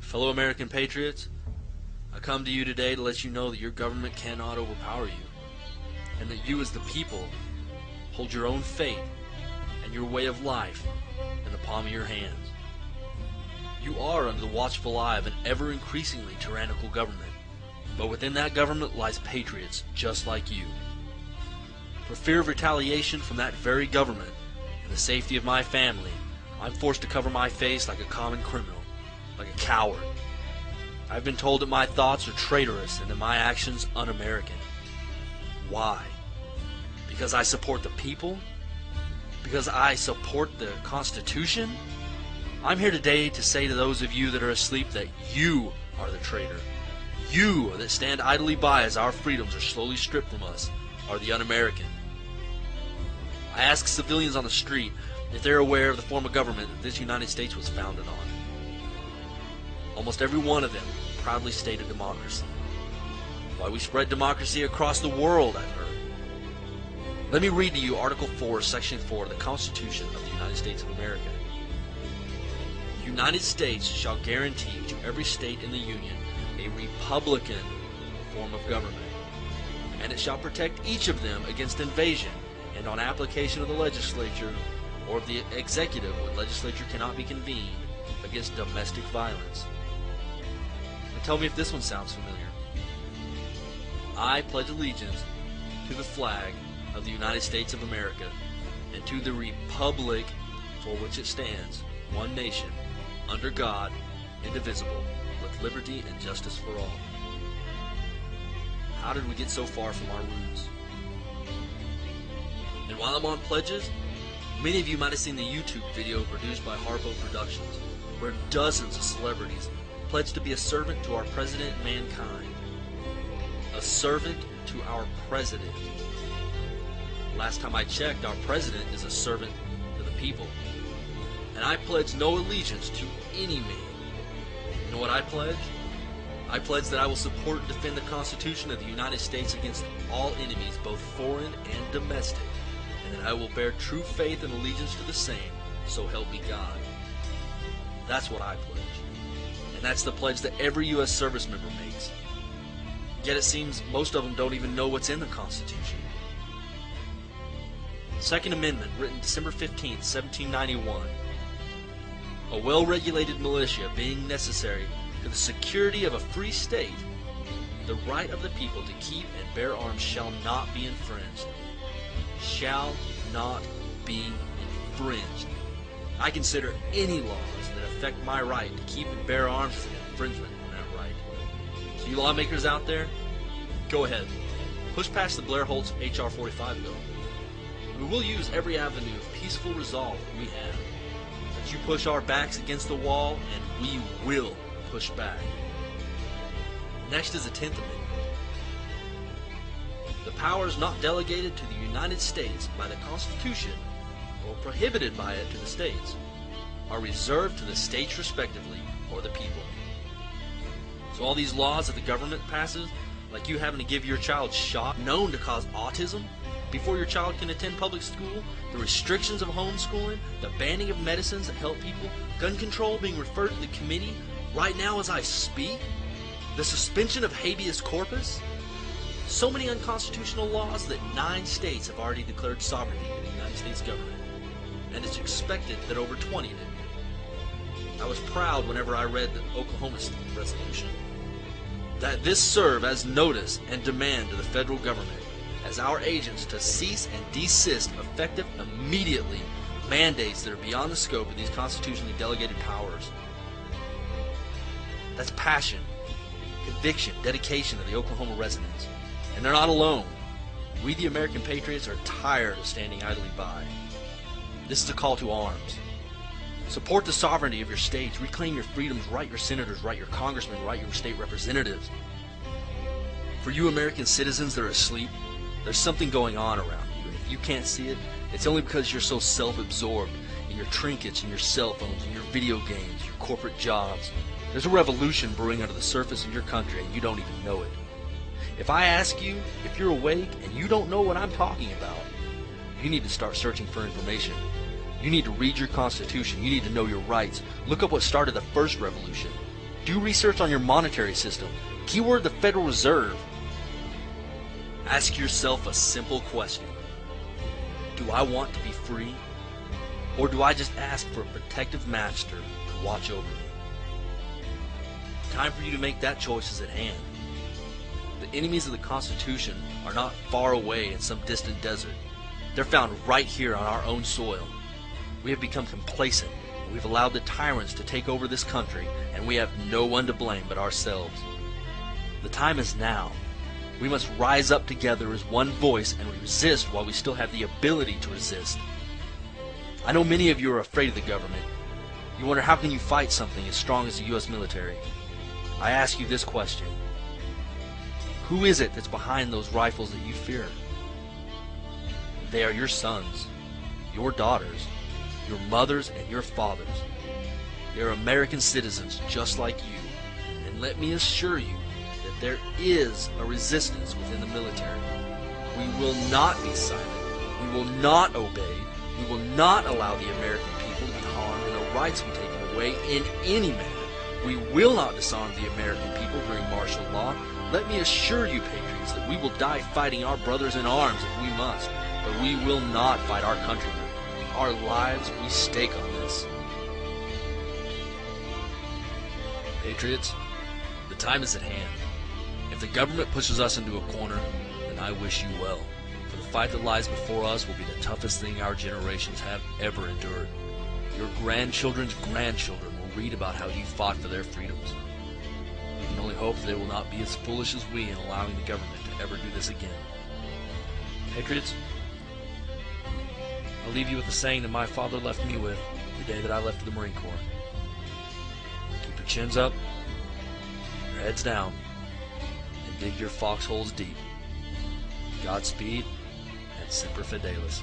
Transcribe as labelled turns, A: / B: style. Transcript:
A: Fellow American patriots, I come to you today to let you know that your government cannot overpower you, and that you as the people hold your own fate and your way of life in the palm of your hands. You are under the watchful eye of an ever-increasingly tyrannical government, but within that government lies patriots just like you. For fear of retaliation from that very government and the safety of my family, I'm forced to cover my face like a common criminal, like a coward. I've been told that my thoughts are traitorous and that my actions un-American. Why? Because I support the people? Because I support the Constitution? I'm here today to say to those of you that are asleep that you are the traitor. You that stand idly by as our freedoms are slowly stripped from us are the un-American. I ask civilians on the street if they're aware of the form of government that this United States was founded on. Almost every one of them proudly stated democracy. Why, we spread democracy across the world, I've heard. Let me read to you Article 4, Section 4 of the Constitution of the United States of America. The United States shall guarantee to every state in the Union a republican form of government, and it shall protect each of them against invasion and on application of the legislature or of the executive when legislature cannot be convened against domestic violence. And tell me if this one sounds familiar. I pledge allegiance to the flag of the United States of America and to the republic for which it stands, one nation, under God, indivisible, with liberty and justice for all. How did we get so far from our roots? And while I'm on pledges, many of you might have seen the YouTube video produced by Harpo Productions, where dozens of celebrities pledged to be a servant to our president, mankind. A servant to our president. Last time I checked, our president is a servant to the people. And I pledge no allegiance to any man. You know what I pledge? I pledge that I will support and defend the Constitution of the United States against all enemies, both foreign and domestic, and that I will bear true faith and allegiance to the same, so help me God. That's what I pledge. And that's the pledge that every U.S. service member makes. Yet it seems most of them don't even know what's in the Constitution. Second Amendment, written December 15, 1791. A well-regulated militia being necessary to the security of a free state, the right of the people to keep and bear arms shall not be infringed. Shall not be infringed. I consider any laws that affect my right to keep and bear arms as an infringement on that right. So you lawmakers out there, go ahead. Push past the Blair Holtz H.R. 45 bill. We will use every avenue of peaceful resolve that we have. But you push our backs against the wall, and we will push back. Next is the 10th Amendment. The powers not delegated to the United States by the Constitution or prohibited by it to the states are reserved to the states respectively or the people. So all these laws that the government passes, like you having to give your child shot known to cause autism before your child can attend public school, the restrictions of homeschooling, the banning of medicines that help people, gun control being referred to the committee right now as I speak, the suspension of habeas corpus, so many unconstitutional laws that 9 states have already declared sovereignty to the United States government, and it's expected that over 20 did. I was proud whenever I read the Oklahoma resolution that this serve as notice and demand to the federal government as our agents to cease and desist effective immediately mandates that are beyond the scope of these constitutionally delegated powers. That's passion, conviction, dedication of the Oklahoma residents. And they're not alone. We, the American patriots, are tired of standing idly by. This is a call to arms. Support the sovereignty of your states. Reclaim your freedoms. Write your senators. Write your congressmen. Write your state representatives. For you American citizens that are asleep, there's something going on around you. And if you can't see it, it's only because you're so self-absorbed in your trinkets and your cell phones and your video games, your corporate jobs. There's a revolution brewing under the surface of your country and you don't even know it. If I ask you if you're awake and you don't know what I'm talking about, you need to start searching for information. You need to read your Constitution. You need to know your rights. Look up what started the first revolution. Do research on your monetary system. Keyword the Federal Reserve. Ask yourself a simple question. Do I want to be free? Or do I just ask for a protective master to watch over me? Time for you to make that choice is at hand. The enemies of the Constitution are not far away in some distant desert. They're found right here on our own soil. We have become complacent. We've allowed the tyrants to take over this country, and we have no one to blame but ourselves. The time is now. We must rise up together as one voice and resist while we still have the ability to resist. I know many of you are afraid of the government. You wonder how can you fight something as strong as the U.S. military. I ask you this question. Who is it that's behind those rifles that you fear? They are your sons, your daughters, your mothers, and your fathers. They are American citizens just like you. And let me assure you that there is a resistance within the military. We will not be silent. We will not obey. We will not allow the American people to be harmed and their rights to be taken away in any manner. We will not disarm the American people during martial law. Let me assure you, patriots, that we will die fighting our brothers in arms if we must, but we will not fight our countrymen. Our lives we stake on this. Patriots, the time is at hand. If the government pushes us into a corner, then I wish you well. For the fight that lies before us will be the toughest thing our generations have ever endured. Your grandchildren's grandchildren will read about how you fought for their freedoms. We can only hope that they will not be as foolish as we in allowing the government to ever do this again. Patriots, I'll leave you with the saying that my father left me with the day that I left the Marine Corps. Keep your chins up, your heads down, and dig your foxholes deep. Godspeed, and Semper Fidelis.